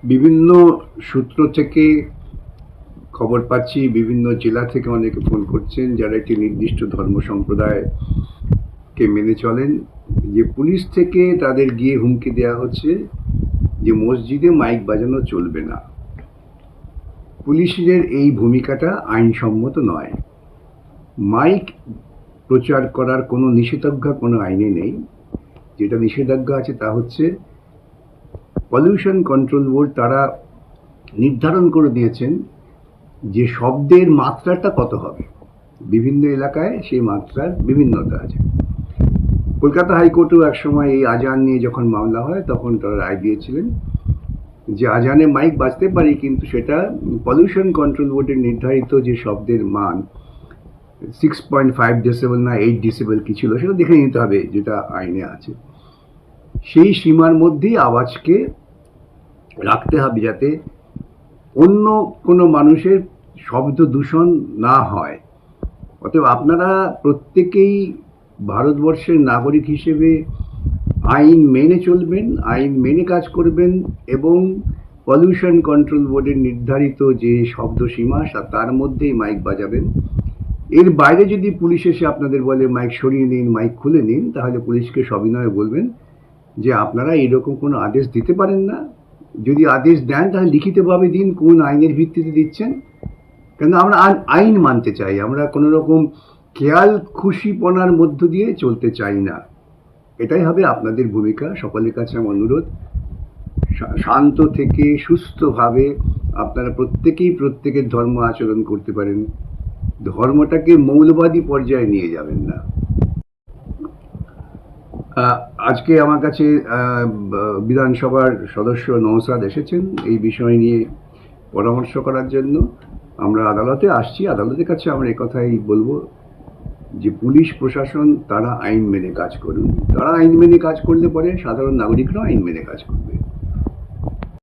বিভিন্ন সূত্র থেকে খবর পাচ্ছি, বিভিন্ন জেলা থেকে অনেকে ফোন করছেন যারা একটি নির্দিষ্ট ধর্ম সম্প্রদায়কে মেনে চলেন, যে পুলিশ থেকে তাদের গিয়ে হুমকি দেওয়া হচ্ছে যে মসজিদে মাইক বাজানো চলবে না। পুলিশের এই ভূমিকাটা আইনসম্মত নয়। মাইক প্রচার করার কোনো নিষেধাজ্ঞা কোনো আইনে নেই। যেটা নিষেধাজ্ঞা আছে তা হচ্ছে পলিউশন কন্ট্রোল বোর্ড তারা নির্ধারণ করে দিয়েছেন যে শব্দের মাত্রাটা কত হবে। বিভিন্ন এলাকায় সেই মাত্রার বিভিন্নতা আছে। কলকাতা হাইকোর্টেও একসময় এই আজান নিয়ে যখন মামলা হয় তখন তারা রায় দিয়েছিলেন যে আজানে মাইক বাজতে পারি, কিন্তু সেটা পলিউশন কন্ট্রোল বোর্ডের নির্ধারিত যে শব্দের মান 6.5 ডেসিবেল না 8 ডেসিবেল কি ছিল সেটা দেখে নিতে হবে, যেটা আইনে আছে। সেই সীমার মধ্যেই আওয়াজকে রাখতে হবে যাতে অন্য কোনো মানুষের শব্দ দূষণ না হয়। অতএব আপনারা প্রত্যেকেই ভারতবর্ষের নাগরিক হিসেবে আইন মেনে চলবেন, আইন মেনে কাজ করবেন এবং পলিউশন কন্ট্রোল বোর্ডের নির্ধারিত যে শব্দ সীমা তার মধ্যেই মাইক বাজাবেন। এর বাইরে যদি পুলিশ এসে আপনাদের বলে মাইক সরিয়ে নিন, মাইক খুলে নিন, তাহলে পুলিশকে সবিনয়ে বলবেন যে আপনারা এরকম কোনো আদেশ দিতে পারেন না। যদি আদেশ দেন তাহলে লিখিতভাবে দিন কোন আইনের ভিত্তিতে দিচ্ছেন। কেন আমরা আইন মানতে চাই, আমরা কোনো রকম খেয়াল খুশিপনার মধ্য দিয়ে চলতে চাই না। এটাই হবে আপনাদের ভূমিকা। সকলের কাছে আমার অনুরোধ, শান্ত থেকে সুস্থভাবে আপনারা প্রত্যেকেই প্রত্যেকের ধর্ম আচরণ করতে পারেন, ধর্মটাকে মৌলবাদী পর্যায়ে নিয়ে যাবেন না। আজকে আমার কাছে বিধানসভার সদস্য নওশাদ এসেছেন এই বিষয় নিয়ে পরামর্শ করার জন্য। আমরা আদালতে আসছি, আদালতের কাছে আমরা একথাই বলবো যে পুলিশ প্রশাসন তারা আইন মেনে কাজ করুন। তারা আইন মেনে কাজ করলে পরে সাধারণ নাগরিকরাও আইন মেনে কাজ করবে।